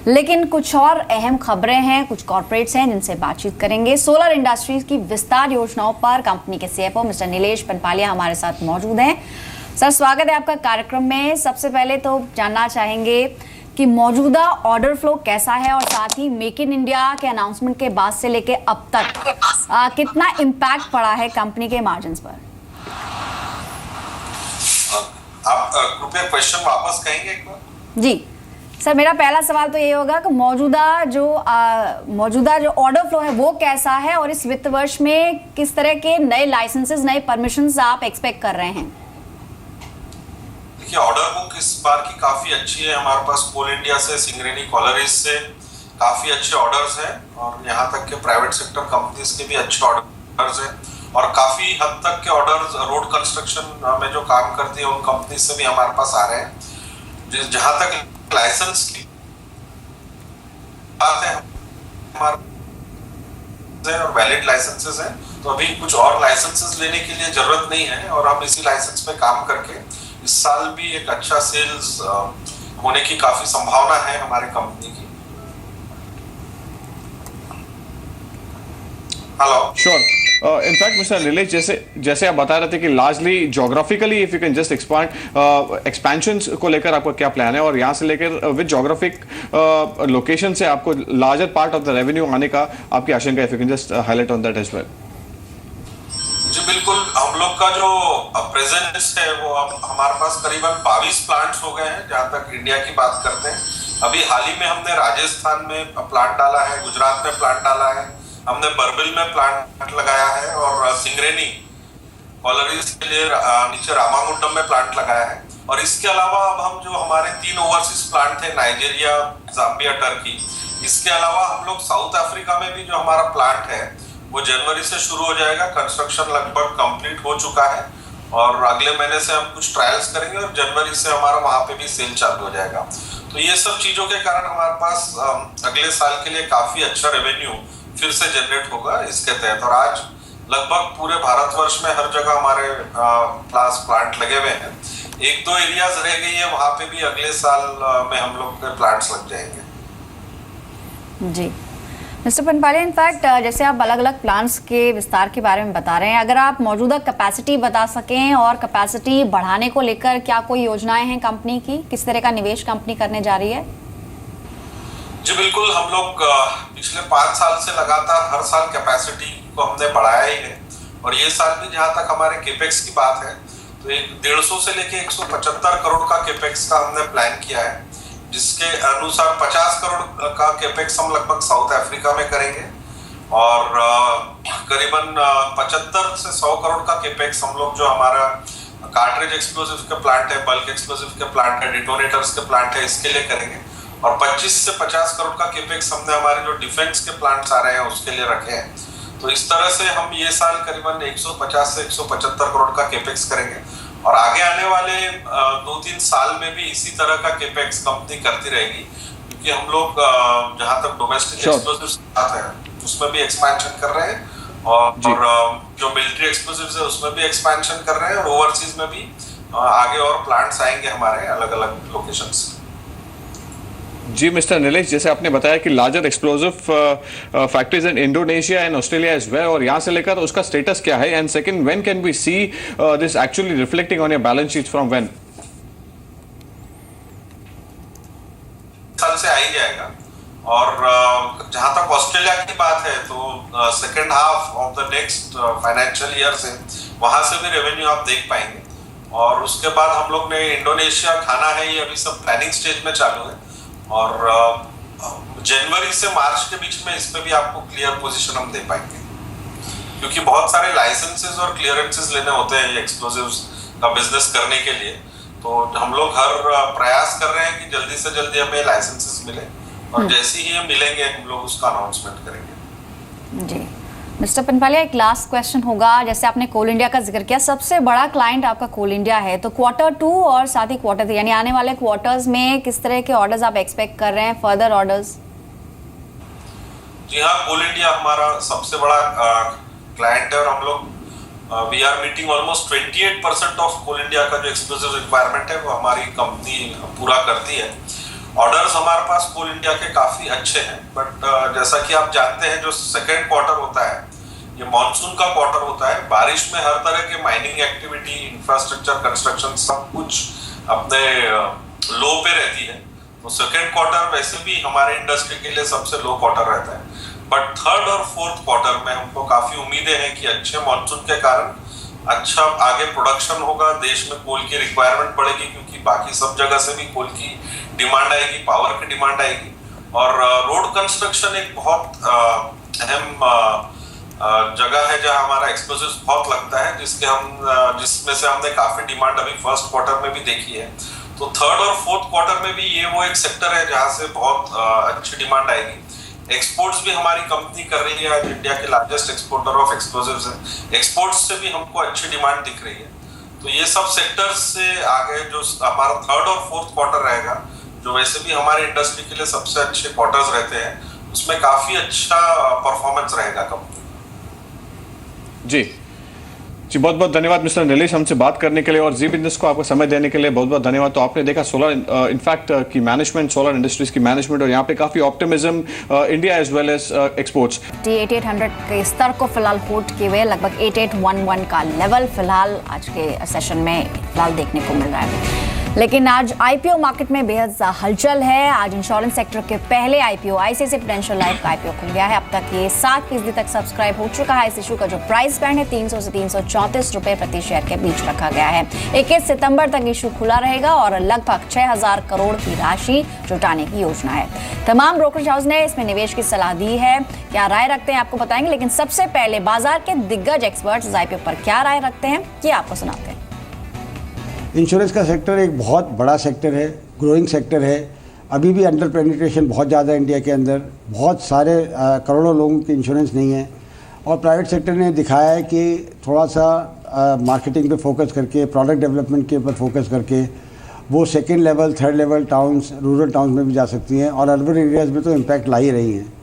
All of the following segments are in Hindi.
लेकिन कुछ और अहम खबरें हैं, कुछ कॉर्पोरेट्स हैं जिनसे बातचीत करेंगे। सोलर इंडस्ट्रीज की विस्तार योजनाओं पर कंपनी के सीएफओ मिस्टर नीलेश पंपालिया हमारे साथ मौजूद हैं। सर, स्वागत है आपका कार्यक्रम में। सबसे पहले तो जानना चाहेंगे कि मौजूदा ऑर्डर फ्लो कैसा है और साथ ही मेक इन इंडिया के अनाउंसमेंट के बाद से लेके अब तक कितना इम्पैक्ट पड़ा है कंपनी के मार्जिन्स पर। आप कृपया क्वेश्चन वापस कहेंगे एक बार? जी सर, मेरा पहला सवाल तो ये होगा कि मौजूदा जो ऑर्डर फ्लो है वो कैसा है और इस वित्त वर्ष में किस तरह के नए लाइसेंसेस, नए परमिशंस आप एक्सपेक्ट कर रहे हैं? देखिए, ऑर्डर बुक इस बार की काफी अच्छी है। हमारे पास कोल इंडिया से, सिंगरेनी कॉलरीज से काफी अच्छे ऑर्डर्स हैं और यहाँ तक के प्राइवेट सेक्टर कंपनीज के भी अच्छे ऑर्डर्स हैं और काफी हद तक के ऑर्डर्स रोड कंस्ट्रक्शन में जो काम करती है उन कंपनी से भी हमारे पास आ रहे हैं। जहां तक लाइसेंस की बात है, हमारे और वैलिड लाइसेंसेस हैं, तो अभी कुछ और लाइसेंसेस लेने के लिए जरूरत नहीं है और हम इसी लाइसेंस पे काम करके इस साल भी एक अच्छा सेल्स होने की काफी संभावना है हमारे कंपनी की। Hello. Sure. In fact mister Nilesh, जैसे आप बता रहे थे कि largely geographically if you can just expansions को लेकर आपका क्या प्लान है और यहाँ से लेकर विद ज्योग्राफिक लोकेशन से आपको larger part of the revenue आने का आपकी आशंका, if you can just highlight on that as well. जी बिल्कुल, हम लोग का जो प्रेजेंस है वो अब हमारे पास करीबन 22 प्लांट्स हो गए हैं जहाँ तक इंडिया की बात करते हैं। अभी हाल ही में हमने राजस्थान में प्लांट डाला है, गुजरात में प्लांट डाला है, हमने बरबिल में प्लांट लगाया है और सिंगरेनी कॉलरीज के लिए नीचे रामागुंडम में प्लांट लगाया है। और इसके अलावा अब हम जो हमारे 3 ओवरसीज प्लांट थे, नाइजीरिया, जाम्बिया, टर्की, इसके अलावा हम लोग साउथ अफ्रीका में भी जो हमारा प्लांट है वो जनवरी से शुरू हो जाएगा। कंस्ट्रक्शन लगभग कंप्लीट हो चुका है और अगले महीने से हम कुछ ट्रायल्स करेंगे और जनवरी से हमारा वहां पे भी सेल चालू हो जाएगा। तो ये सब चीजों के कारण हमारे पास अगले साल के लिए काफी अच्छा रेवेन्यू फिर से जनरेट होगा इसके तहत। और आज लगभग पूरे भारतवर्ष में हर जगह हमारे प्लांट लगे हुए हैं। 1-2 एरियाज रह गई है, वहां पे भी अगले साल में हम लोग के प्लांट्स लग जाएंगे। जी मिस्टर पंपालिया, इनफैक्ट जैसे आप अलग अलग प्लांट्स के विस्तार के बारे में बता रहे हैं, अगर आप मौजूदा कैपेसिटी बता सकें और कैपेसिटी बढ़ाने को लेकर क्या कोई योजनाएं हैं कंपनी की, किस तरह का निवेश कंपनी करने जा रही है? जी बिल्कुल, हम लोग पिछले 5 साल से लगातार हर साल कैपेसिटी को हमने बढ़ाया ही है और ये साल भी जहां तक हमारे केपेक्स की बात है तो 150 से लेके 175 करोड़ का केपेक्स का हमने प्लान किया है, जिसके अनुसार 50 करोड़ का केपेक्स हम लगभग साउथ अफ्रीका में करेंगे और करीबन 75 से 100 करोड़ का केपेक्स हम लोग जो हमारा कार्ट्रिज एक्सप्लोजिव के प्लांट है, बल्क एक्सप्लोजिव के प्लांट है, डिटोनेटर्स के प्लांट है, इसके लिए करेंगे। और 25 से 50 करोड़ का केपेक्स हमने हमारे जो डिफेंस के प्लांट्स आ रहे हैं उसके लिए रखे हैं। तो इस तरह से हम ये साल करीबन 150 से 175 करोड़ का केपेक्स करेंगे और आगे आने वाले 2-3 साल में भी इसी तरह का केपेक्स कंपनी करती रहेगी, क्योंकि हम लोग जहां तक डोमेस्टिक एक्सप्लोजिव्स बात है उसमें भी एक्सपेंशन कर रहे हैं और जो मिलिट्री एक्सप्लोजिव्स है उसमें भी एक्सपेंशन कर रहे हैं और ओवरसीज में भी आगे और प्लांट्स आएंगे हमारे अलग अलग लोकेशन से। जी मिस्टर नीलेश, जैसे आपने बताया कि larger explosive factories in Indonesia and Australia as well, और यहाँ से लेकर उसका स्टेटस क्या है and second when can we see this actually reflecting on your balance sheet from when? साल से आ ही जाएगा और जहां तक ऑस्ट्रेलिया की बात है तो second half of the next financial year से वहां से भी रेवेन्यू आप देख पाएंगे। और उसके बाद हम लोग ने इंडोनेशिया खाना है, ये अभी सब प्लानिंग स्टेज में चालू है और जनवरी से मार्च के बीच में इस पे भी आपको क्लियर पोजीशन हम दे पाएंगे, क्योंकि बहुत सारे लाइसेंसेस और क्लियरेंसेस लेने होते हैं ये एक्सप्लोजिव्स का बिजनेस करने के लिए। तो हम लोग हर प्रयास कर रहे हैं कि जल्दी से जल्दी हमें लाइसेंसेस मिले और जैसे ही हम मिलेंगे हम लोग उसका अनाउंसमेंट करेंगे। जी मिस्टर पंपालिया, एक लास्ट क्वेश्चन होगा। जैसे आपने कोल इंडिया का जिक्र किया, सबसे बड़ा क्लाइंट आपका कोल इंडिया है, तो Q2 और साथ ही Q3 यानी आने वाले क्वार्टर्स में किस तरह के ऑर्डर्स आप एक्सपेक्ट कर रहे हैं, फर्दर ऑर्डर्स? जी हाँ, कोल इंडिया हमारा सबसे बड़ा क्लाइंट है और हम लोग we are meeting almost 28% of Coal India का जो एक्सक्लूसिव रिक्वायरमेंट है वो हमारी कंपनी पूरा करती है। ऑर्डर्स हमारे पास कोल इंडिया के काफी अच्छे हैं, बट जैसा कि आप जानते हैं जो सेकेंड क्वार्टर होता है ये मॉनसून का क्वार्टर होता है। बारिश में हर तरह के माइनिंग एक्टिविटी, इंफ्रास्ट्रक्चर, कंस्ट्रक्शन सब कुछ अपने लो पे रहती है। तो सेकेंड क्वार्टर वैसे भी हमारे इंडस्ट्री के लिए सबसे लो क्वार्टर रहता है, बट थर्ड और फोर्थ क्वार्टर में हमको काफी उम्मीदें हैं कि अच्छे मॉनसून के कारण अच्छा आगे प्रोडक्शन होगा, देश में कोल की रिक्वायरमेंट बढ़ेगी क्योंकि बाकी सब जगह से भी कोल की डिमांड आएगी, पावर की डिमांड आएगी। और रोड कंस्ट्रक्शन एक बहुत अहम जगह है जहां हमारा एक्सप्लोसिव्स बहुत लगता है, जिसमें से हमने काफी डिमांड अभी फर्स्ट क्वार्टर में भी देखी है। तो थर्ड और फोर्थ क्वार्टर में भी ये वो एक सेक्टर है जहां से बहुत अच्छी डिमांड आएगी। एक्सपोर्ट्स भी हमारी कंपनी कर रही है, आज इंडिया के लार्जेस्ट एक्सपोर्टर ऑफ एक्सप्लोसिव्स है। एक्सपोर्ट्स से भी हमको अच्छी डिमांड दिख रही है। तो ये सब सेक्टर्स से आगे जो हमारा थर्ड और फोर्थ क्वार्टर रहेगा, जो वैसे भी हमारे इंडस्ट्री के लिए सबसे अच्छे क्वार्टर्स रहते हैं, उसमें काफी अच्छा परफॉर्मेंस रहेगा कंपनी। जी जी, बहुत बहुत धन्यवाद मिस्टर नीलेश हमसे बात करने के लिए और जी बिजनेस को आपको समय देने के लिए बहुत बहुत धन्यवाद। तो आपने देखा सोलर इनफैक्ट की मैनेजमेंट, सोलर इंडस्ट्रीज की मैनेजमेंट, और यहाँ पे काफी optimism India as well as exports. 8800 के स्तर को फिलहाल होल्ड किए हुए लगभग 8811 का लेवल फिलहाल आज के सेशन में फिलहाल देखने को मिल रहा है। लेकिन आज आईपीओ मार्केट में बेहद हलचल है। आज इंश्योरेंस सेक्टर के पहले आईपीओ आईसीआईसीआई प्रूडेंशियल लाइफ का आईपीओ खुल गया है। अब तक ये 7% तक सब्सक्राइब हो चुका है। इस इशू का जो प्राइस बैंड है 300 से 334 रुपए प्रति शेयर के बीच रखा गया है। 21 सितंबर तक इशू खुला रहेगा और लगभग 6000 करोड़ की राशि जुटाने की योजना है। तमाम ब्रोकरेज हाउस ने इसमें निवेश की सलाह दी है। क्या राय रखते हैं आपको बताएंगे, लेकिन सबसे पहले बाजार के दिग्गज एक्सपर्ट्स आईपीओ पर क्या राय रखते हैं ये आपको सुनाते हैं। इंश्योरेंस का सेक्टर एक बहुत बड़ा सेक्टर है, ग्रोइंग सेक्टर है। अभी भी अंडर पेनिट्रेशन बहुत ज़्यादा है इंडिया के अंदर। बहुत सारे करोड़ों लोगों की इंश्योरेंस नहीं है और प्राइवेट सेक्टर ने दिखाया है कि थोड़ा सा मार्केटिंग पे फोकस करके, प्रोडक्ट डेवलपमेंट के ऊपर फोकस करके वो second level, third level towns, rural towns में भी जा सकती हैं और अर्बन एरियाज़ में तो इम्पैक्ट ला ही रही हैं।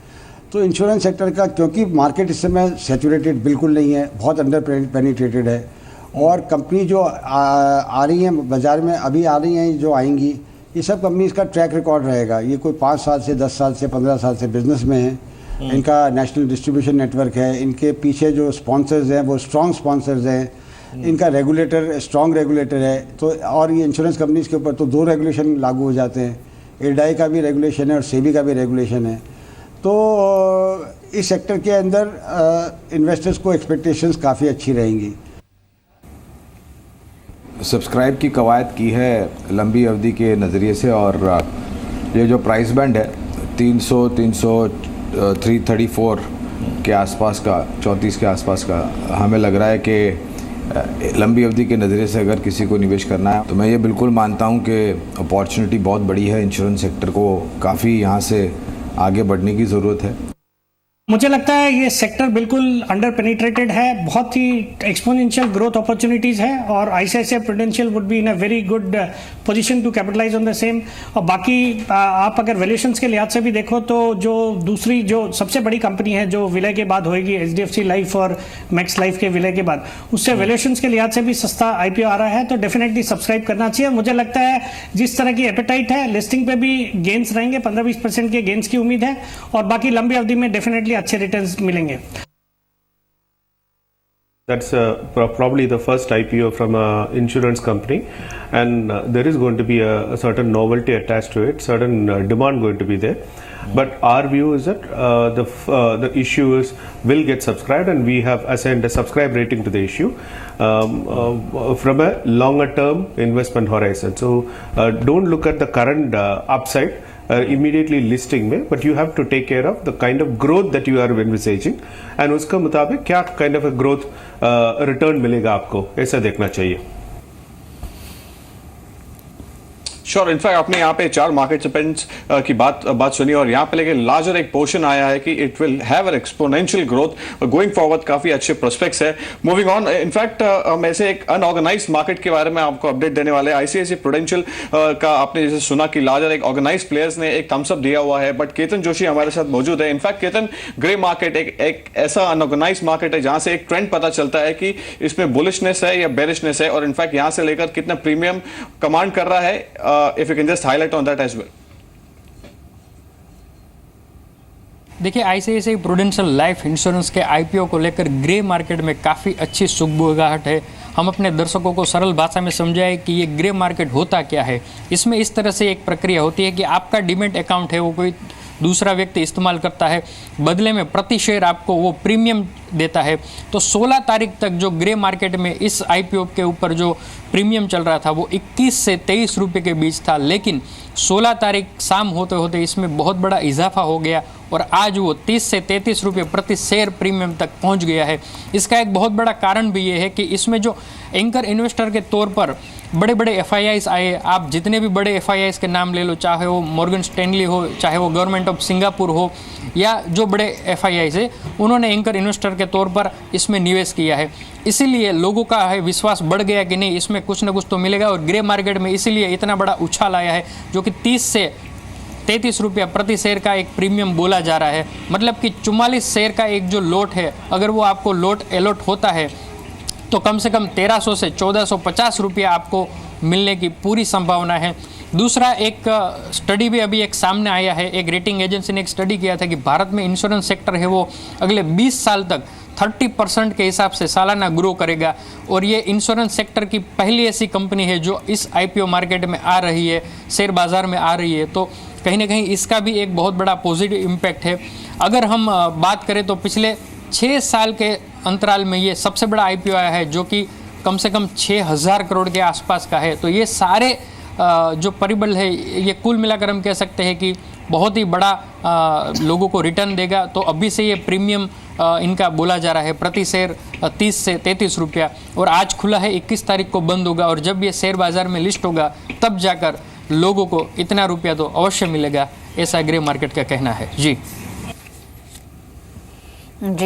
तो इंश्योरेंस सेक्टर का, क्योंकि मार्केट इस समय सैचुरेटेड बिल्कुल नहीं है, बहुत अंडर पेनिट्रेटेड है और कंपनी जो आ रही हैं बाज़ार में, अभी आ रही हैं जो आएंगी, ये सब कंपनीज का ट्रैक रिकॉर्ड रहेगा। ये कोई 5 साल से 10 साल से 15 साल से बिजनेस में है। इनका नेशनल डिस्ट्रीब्यूशन नेटवर्क है, इनके पीछे जो स्पॉन्सर्स हैं वो स्ट्रॉन्ग स्पॉन्सर्स हैं, इनका रेगुलेटर स्ट्रॉन्ग रेगुलेटर है। तो और ये इंश्योरेंस कंपनीज के ऊपर तो 2 रेगुलेशन लागू हो जाते हैं, इरडाई का भी रेगुलेशन है और सेबी का भी रेगुलेशन है। तो इस सेक्टर के अंदर इन्वेस्टर्स को एक्सपेक्टेशंस काफ़ी अच्छी रहेंगी। सब्सक्राइब की कवायद की है लंबी अवधि के नज़रिए से और ये जो प्राइस बैंड है 334 के आसपास का, 34 के आसपास का, हमें लग रहा है कि लंबी अवधि के नज़रिए से अगर किसी को निवेश करना है तो मैं ये बिल्कुल मानता हूँ कि अपॉर्चुनिटी बहुत बड़ी है। इंश्योरेंस सेक्टर को काफ़ी यहाँ से आगे बढ़ने की ज़रूरत है। मुझे लगता है ये सेक्टर बिल्कुल अंडर पेनिट्रेटेड है, बहुत ही एक्सपोनेंशियल ग्रोथ अपॉर्चुनिटीज़ है और ICICI Prudential would be in a very good position to capitalise on the same. और बाकी आप अगर वैल्यूएशंस के लिहाज से भी देखो तो जो दूसरी जो सबसे बड़ी कंपनी है जो विलय के बाद होएगी, एचडीएफसी लाइफ और मैक्स लाइफ के विलय के बाद, उससे वैल्यूएशंस के लिहाज से भी सस्ता आईपीओ आ रहा है, तो डेफिनेटली सब्सक्राइब करना चाहिए। मुझे लगता है जिस तरह की एपेटाइट है, लिस्टिंग पे भी गेंस रहेंगे, 15-20% के गेंस की उम्मीद है और बाकी लंबी अवधि में डेफिनेटली अच्छे रिटर्न्स मिलेंगे। That's probably the first IPO from a insurance company, and there is going to be a certain novelty attached to it, certain demand going to be there. But our view is that the issue is will get subscribed, and we have assigned a subscribe rating to the issue from a longer term investment horizon. So don't look at the current upside. Immediately listing में, but you have to take care of the kind of growth that you are envisaging and उसका मुताबिक क्या kind of a growth return मिलेगा आपको, ऐसा देखना चाहिए। श्योर, इनफैक्ट आपने यहाँ पे 4 मार्केट सेगमेंट्स की बात सुनी और यहाँ पे लेके लार्जर एक पोर्शन आया है कि it will have an exponential growth going forward, काफी अच्छे प्रोस्पेक्ट्स है। मूविंग ऑन, इनफैक्ट हम ऐसे एक अनऑर्गेनाइज्ड मार्केट के बारे में आपको अपडेट देने वाले हैं। आईसीआईसीआई प्रूडेंशियल का आपने जैसे सुना कि लार्जर एक ऑर्गेनाइज्ड प्लेयर्स ने एक थम्स अप दिया हुआ है, बट केतन जोशी हमारे साथ मौजूद है। इनफैक्ट केतन, ग्रे मार्केट एक ऐसा अनऑर्गेनाइज्ड मार्केट है जहां से एक ट्रेंड पता चलता है कि इसमें बुलिशनेस है या बेरिशनेस है, और इनफैक्ट यहां से लेकर कितना प्रीमियम कमांड कर रहा है। If you can just highlight on that as well. देखिए ICICI प्रूडेंशियल लाइफ इंश्योरेंस के IPO को लेकर ग्रे मार्केट में काफ़ी अच्छी सुगबुगाहट है। हम अपने दर्शकों को सरल भाषा में समझाएं कि ये ग्रे मार्केट होता क्या है। इसमें इस तरह से एक प्रक्रिया होती है कि आपका डीमैट अकाउंट है वो कोई दूसरा व्यक्ति इस्तेमाल करता है, बदले में प्रति शेयर आपको वो प्रीमियम देता है। तो 16 तारीख तक जो ग्रे मार्केट में इस IPO के ऊपर जो प्रीमियम चल रहा था वो 21 से 23 रुपये के बीच था, लेकिन 16 तारीख शाम होते होते इसमें बहुत बड़ा इजाफा हो गया और आज वो 30 से 33 रुपये प्रति शेयर प्रीमियम तक पहुंच गया है। इसका एक बहुत बड़ा कारण भी ये है कि इसमें जो एंकर इन्वेस्टर के तौर पर बड़े बड़े FIIs आए, आप जितने भी बड़े FIIs के नाम ले लो, चाहे वो मॉर्गन स्टैनली हो, चाहे वो गवर्नमेंट ऑफ सिंगापुर हो, या जो बड़े FIIs है उन्होंने एंकर इन्वेस्टर के तौर पर इसमें निवेश किया है। इसीलिए लोगों का है विश्वास बढ़ गया कि नहीं इसमें कुछ ना कुछ तो मिलेगा, और ग्रे मार्केट में इसीलिए इतना बड़ा उछाल आया है जो कि 30 से 33 रुपया प्रति शेयर का एक प्रीमियम बोला जा रहा है। मतलब कि 44 शेयर का एक जो लॉट है, अगर वो आपको लॉट अलॉट होता है तो कम से कम 1300 से 1450 रुपया आपको मिलने की पूरी संभावना है। दूसरा, एक स्टडी भी अभी एक सामने आया है, एक रेटिंग एजेंसी ने एक स्टडी किया था कि भारत में इंश्योरेंस सेक्टर है वो अगले 20 साल तक 30% के हिसाब से सालाना ग्रो करेगा, और ये इंश्योरेंस सेक्टर की पहली ऐसी कंपनी है जो इस IPO मार्केट में आ रही है, शेयर बाज़ार में आ रही है। तो कहीं ना कहीं इसका भी एक बहुत बड़ा पॉजिटिव इम्पैक्ट है। अगर हम बात करें तो पिछले 6 साल के अंतराल में ये सबसे बड़ा IPO आया है जो कि कम से कम 6000 करोड़ के आसपास का है। तो ये सारे जो परिबल है ये कुल मिलाकर हम कह सकते हैं कि बहुत ही बड़ा लोगों को रिटर्न देगा। तो अभी से ये प्रीमियम इनका बोला जा रहा है प्रति शेयर 30 से 33 रुपया, और आज खुला है, 21 तारीख को बंद होगा, और जब ये शेयर बाज़ार में लिस्ट होगा तब जाकर लोगों को इतना रुपया तो अवश्य मिलेगा, ऐसा ग्रे मार्केट का कहना है। जी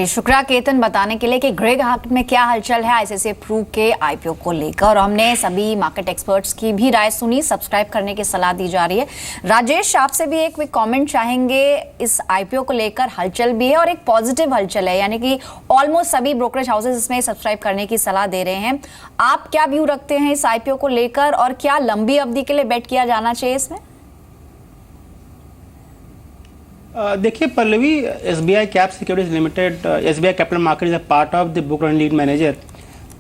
शुक्रिया केतन बताने के लिए कि ग्रे मार्केट में क्या हलचल है ICICI प्रू के IPO को लेकर, और हमने सभी मार्केट एक्सपर्ट्स की भी राय सुनी, सब्सक्राइब करने की सलाह दी जा रही है। राजेश, आपसे भी एक कमेंट चाहेंगे, इस IPO को लेकर हलचल भी है और एक पॉजिटिव हलचल है, यानी कि ऑलमोस्ट सभी ब्रोकरेज हाउसेज इसमें सब्सक्राइब करने की सलाह दे रहे हैं। आप क्या व्यू रखते हैं इस IPO को लेकर, और क्या लंबी अवधि के लिए बेट किया जाना चाहिए इसमें? देखिए Pallavi, SBI cap securities limited, SBI capital market is a part of the book run lead manager.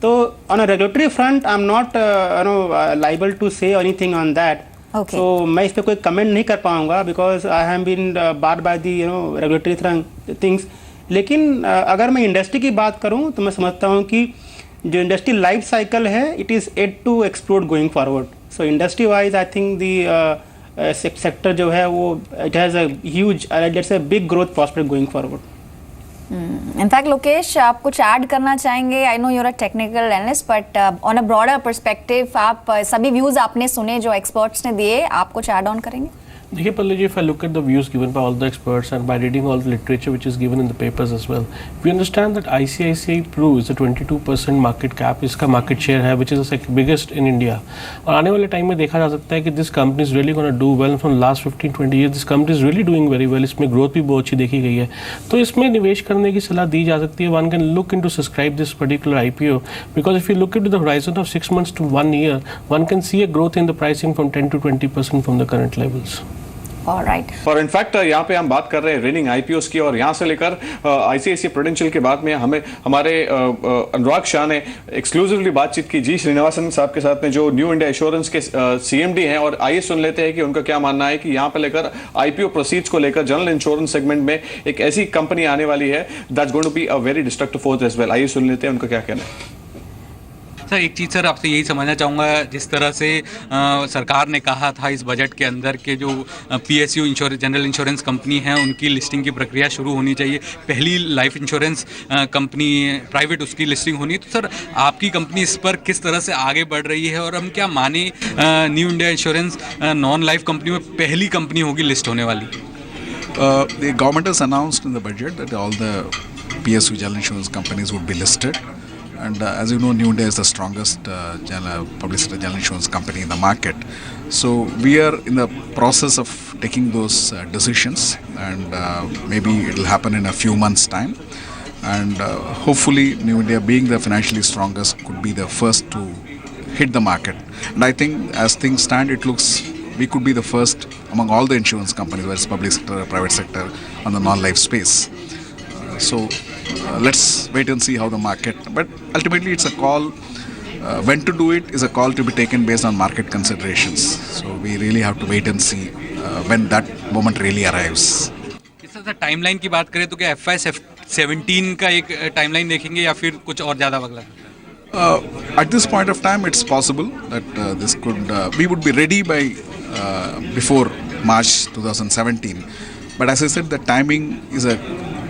तो on a regulatory front I am not liable to say anything on that. तो मैं इस पर कोई कमेंट नहीं कर पाऊंगा because I have been barred by the regulatory things. लेकिन अगर मैं इंडस्ट्री की बात करूं तो मैं समझता हूं कि जो इंडस्ट्री लाइफ साइकिल है it is at to explore going forward. So industry wise I think the sector जो है वो it has a huge, let's say big growth prospect going forward. In fact Lokesh, आप कुछ ऐड करना चाहेंगे? I know you are a technical analyst, but on a broader perspective आप सभी व्यूज आपने सुने जो एक्सपर्ट्स ने दिए, आप कुछ ऐड ऑन करेंगे? देखिए Pallavi, if I look at the views given by all the experts and by reading all the literature which is given in the papers as well, we understand that ICICI Pru is a 22% market cap, इसका market share है which is the biggest in India। और आने वाले टाइम में देखा जा सकता है कि this company is really going to do well from last 15-20 years। this company is really doing very well। इसमें growth भी बहुत अच्छी देखी गई है, तो इसमें निवेश करने की सलाह दी जा सकती है। One can look into subscribe this particular IPO because if you look into the horizon of 6 months to 1 year, one can see a growth in the pricing from 10 to 20% from the current levels। और इनफैक्ट यहाँ पे हम बात कर रहे हैं रेनिंग IPOs की, और यहाँ से लेकर ICICI प्रूडेंशियल के बाद में हमारे अनुराग शाह ने एक्सक्लूसिवली बातचीत की जी श्रीनिवासन साहब के साथ में, जो न्यू इंडिया एश्योरेंस के CMD हैं। और आइए सुन लेते हैं कि उनका क्या मानना है कि यहाँ पे लेकर IPO प्रोसीड्स को लेकर जनरल इंश्योरेंस सेगमेंट में एक ऐसी कंपनी आने वाली है that's going to be a very destructive force as well. आइए सुन लेते हैं उनका क्या कहना है। सर एक चीज़ सर आपसे यही समझना चाहूँगा, जिस तरह से सरकार ने कहा था इस बजट के अंदर के जो PSU जनरल इंश्योरेंस कंपनी है उनकी लिस्टिंग की प्रक्रिया शुरू होनी चाहिए, पहली लाइफ इंश्योरेंस कंपनी प्राइवेट उसकी लिस्टिंग होनी। तो सर आपकी कंपनी इस पर किस तरह से आगे बढ़ रही है, और हम क्या माने new India insurance non life company में पहली कंपनी होगी लिस्ट होने वाली? The government has announced in the budget that all the PSU general insurance companies would be listed. And as you know, New India is the strongest public sector general insurance company in the market. So we are in the process of taking those decisions, and maybe it will happen in a few months' time. And hopefully, New India, being the financially strongest, could be the first to hit the market. And I think, as things stand, it looks we could be the first among all the insurance companies, whether it's public sector or private sector, on the non-life space. Let's wait and see how the market. But ultimately, it's a call. When to do it is a call to be taken based on market considerations. So we really have to wait and see when that moment really arrives. Sir timeline की बात करें तो क्या FY 17 का एक टाइमलाइन देखेंगे या फिर कुछ और ज़्यादा अगला? At this point of time, it's possible that this could we would be ready by before March 2017. But as I said, the timing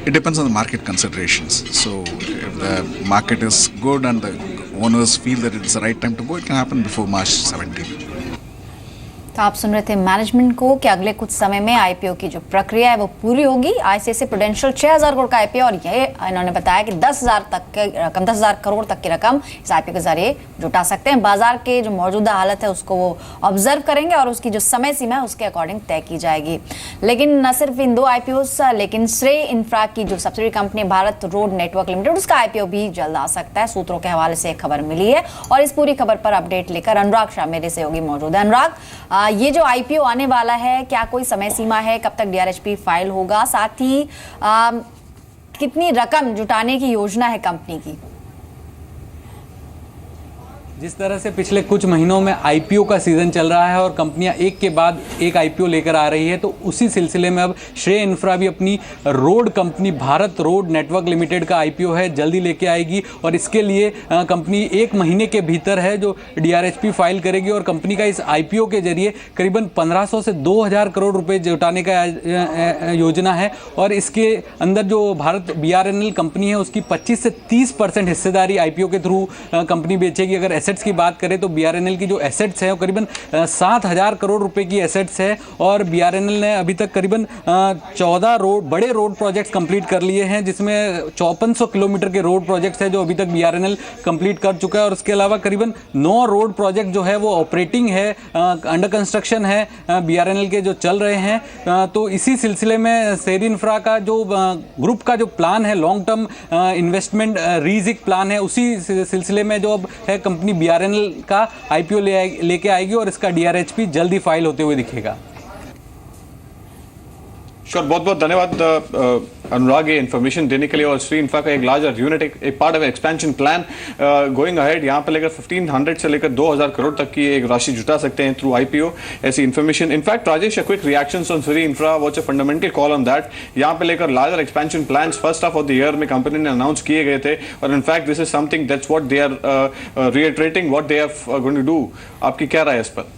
it depends on the market considerations. So if the market is good and the owners feel that it's the right time to go, it can happen before March 17. तो आप सुन रहे थे मैनेजमेंट को कि अगले कुछ समय में आईपीओ की जो प्रक्रिया है वो पूरी होगी। आईसीआईसीआई प्रूडेंशियल 6000 करोड़ का आईपीओ और ये इन्होंने बताया कि 10,000 करोड़ तक की रकम इस आईपीओ के जरिए जुटा सकते हैं। बाजार के जो मौजूदा हालत है उसको वो ऑब्जर्व करेंगे और उसकी जो समय सीमा है उसके अकॉर्डिंग तय की जाएगी। लेकिन न सिर्फ इन दो आईपीओ, लेकिन श्रेय इंफ्रा की जो subsidy company Bharat road network limited, उसका आईपीओ भी जल्द आ सकता है। सूत्रों के हवाले से एक खबर मिली है और इस पूरी खबर पर अपडेट लेकर अनुराग शाह मेरे सहयोगी मौजूद है। अनुराग, ये जो आईपीओ आने वाला है, क्या कोई समय सीमा है, कब तक डीआरएचपी फाइल होगा, साथ ही कितनी रकम जुटाने की योजना है कंपनी की? जिस तरह से पिछले कुछ महीनों में आईपीओ का सीजन चल रहा है और कंपनियां एक के बाद एक आईपीओ लेकर आ रही है, तो उसी सिलसिले में अब श्रेय इंफ्रा भी अपनी road company Bharat road network limited का आईपीओ है जल्दी लेके आएगी और इसके लिए कंपनी 1 महीने के भीतर है जो डीआरएचपी फाइल करेगी और कंपनी का इस आईपीओ के जरिए करीबन 1500 से 2000 करोड़ रुपए जुटाने का योजना है। और इसके अंदर जो भारत बीआरएनएल कंपनी है उसकी 25 से 30% हिस्सेदारी आईपीओ के थ्रू कंपनी बेचेगी। अगर एसेट्स की बात करें तो बीआरएनएल की जो एसेट्स है वो करीबन 7000 करोड़ रुपए की एसेट्स है और बीआरएनएल ने अभी तक करीबन 14 बड़े रोड प्रोजेक्ट्स कंप्लीट कर लिए हैं, जिसमें 5400 किलोमीटर के रोड प्रोजेक्ट्स है जो अभी तक बीआरएनएल कंप्लीट कर चुका है। और उसके अलावा करीबन 9 रोड प्रोजेक्ट जो है वो ऑपरेटिंग है, अंडर कंस्ट्रक्शन है, बीआरएनएल के जो चल रहे हैं। तो इसी सिलसिले में श्रेय इंफ्रा का जो ग्रुप का जो प्लान है, लॉन्ग टर्म इन्वेस्टमेंट रीजिक प्लान है, उसी सिलसिले में जो अब है कंपनी बीआरएनएल का आईपीओ लेके आएगी और इसका डीआरएचपी जल्दी फाइल होते हुए दिखेगा। श्योर, बहुत बहुत धन्यवाद अनुराग ये इन्फॉर्मेशन देने के लिए। और श्रेय इंफ्रा का एक लार्जर यूनिट, एक part of expansion plan going ahead, यहाँ पे लेकर 1500 से लेकर 2000 करोड़ तक की एक राशि जुटा सकते हैं थ्रू आईपीओ, ऐसी information. In fact Rajesh, quick reactions on Shreya infra, what's a fundamental call on that? यहाँ पे लेकर larger expansion plans first half of the year में कंपनी ने अनाउंस किए गए थे और in fact this is something that's what they are reiterating what they are going to do. आपकी क्या राय है इस पर?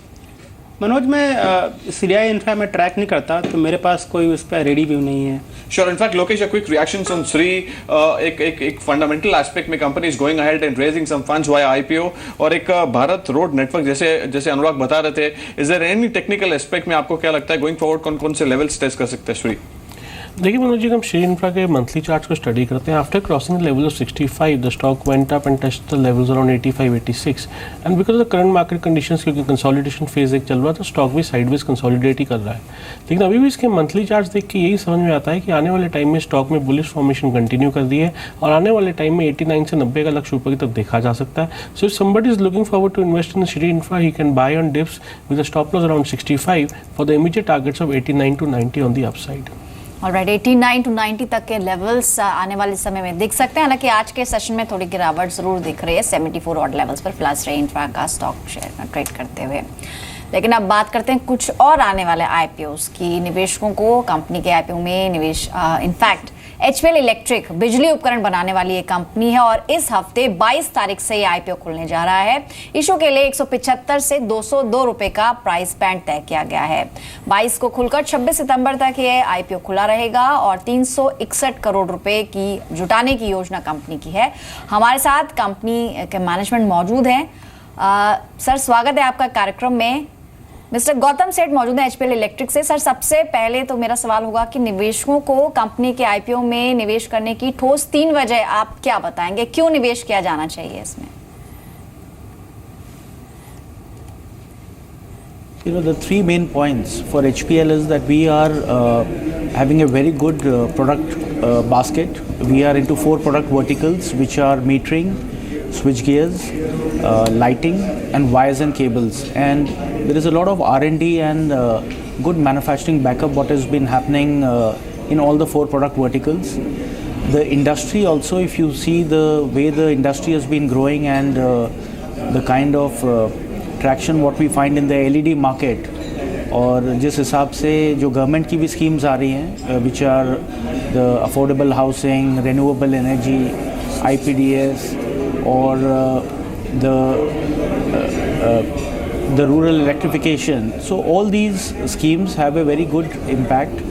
मनोज, मैं श्रेय इंफ्रा में ट्रैक नहीं करता तो मेरे पास कोई उस पर रेडी व्यू नहीं है। Sure. In fact, Lokesh, a quick reactions on Sri, एक fundamental aspect में company is going ahead and raising some funds via IPO और एक भारत रोड नेटवर्क जैसे अनुराग बता रहे थे, is there any technical aspect में आपको क्या लगता है going forward कौन-कौन से levels टेस्ट कर सकते हैं श्री? देखिए मनोज जी, हम श्रेय इंफ्रा के मंथली चार्ट्स को स्टडी करते हैं। After crossing the level of 65 the stock went up and touched the levels around 85-86 and because of the current market conditions, क्योंकि कंसोलिडेशन फेज एक चल रहा है तो स्टॉक भी साइडवेज कंसोलिडेट ही कर रहा है। लेकिन अभी भी इसके मंथली चार्ट्स देख के यही समझ में आता है कि आने वाले टाइम में स्टॉक में बुलिश फॉर्मेशन कंटिन्यू कर दी है और आने वाले टाइम में 89 से 90 का लक्ष्य ऊपर की तरफ देखा जा सकता है। So if somebody is looking forward to invest in Shreya infra, he can buy on dips with a stop loss around 65 for the immediate targets of 89 to 90 on the upside. Alright, 89 to 90 तक के लेवल्स आने वाले समय में दिख सकते हैं। हालांकि आज के सेशन में थोड़ी गिरावट जरूर दिख रही है 74 ऑड लेवल्स पर फिलहाल श्रेय इंफ्रा का स्टॉक शेयर में ट्रेड करते हुए। लेकिन अब बात करते हैं कुछ और आने वाले आईपीओस की। निवेशकों को कंपनी के आईपीओ में निवेश इनफैक्ट एचपीएल इलेक्ट्रिक बिजली उपकरण बनाने वाली एक कंपनी है और इस हफ्ते 22 तारीख से ये आईपीओ खुलने जा रहा है। इशू के लिए 175 से 202 रुपए का प्राइस बैंड तय किया गया है। 22 को खुलकर 26 सितंबर तक ये आईपीओ खुला रहेगा और 361 करोड़ रुपए की जुटाने की योजना कंपनी की है। हमारे साथ कंपनी के मैनेजमेंट मौजूद हैं। सर, स्वागत है आपका कार्यक्रम में। मिस्टर गौतम सेठ मौजूद है एचपीएल इलेक्ट्रिक से। सर, सबसे पहले तो मेरा सवाल होगा कि निवेशकों को कंपनी के आईपीओ में निवेश करने की ठोस 3 वजह आप क्या बताएंगे, क्यों निवेश किया जाना चाहिए इसमें? You know, the 3 main points for HPL is that we are having a very good product basket. We are into 4 product verticals, which are metering, switch gears, lighting, and wires and cables. And there is a lot of R&D and good manufacturing backup what has been happening in all the 4 product verticals. The industry also, if you see the way the industry has been growing and the kind of traction what we find in the LED market, और जिस हिसाब से जो गवर्नमेंट की भी स्कीम्स आ रही हैं which are the affordable housing, renewable energy, IPDS और the rural electrification. So all these schemes have a very good impact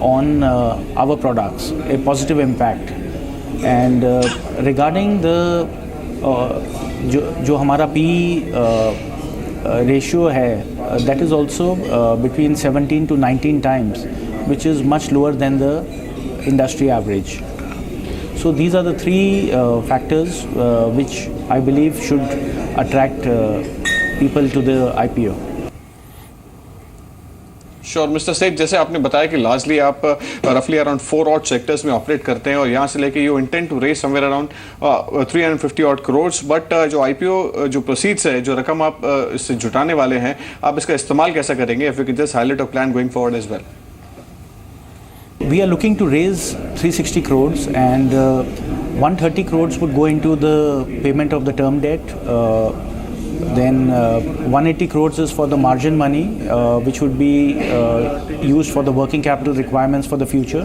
on our products, a positive impact. And regarding the जो हमारा PE ratio है, that is also between 17 to 19 times, which is much lower than the industry average. So these are the 3 factors which I believe should attract people to the IPO. Sure mister Seth, जैसे आपने बताया कि लार्जली आप रफली अराउंड 4 ऑड सेक्टर्स में ऑपरेट करते हैं और यहाँ से लेके you intend to raise somewhere around 350 odd crores, but जो आईपीओ जो प्रोसीड्स है, जो रकम आप इससे जुटाने वाले हैं, आप इसका इस्तेमाल कैसा करेंगे? If you can just highlight a plan going forward as well. We are looking to raise 360 crores and 130 crores would go into the payment of the term debt. Then 180 crores is for the margin money, which would be used for the working capital requirements for the future,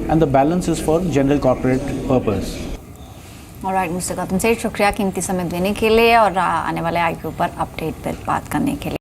and the balance is for general corporate purpose. Alright mister Gautam सेठ, शुक्रिया कीमती समय देने के लिए और आने वाले आईपीओ पर अपडेट पर बात करने के लिए.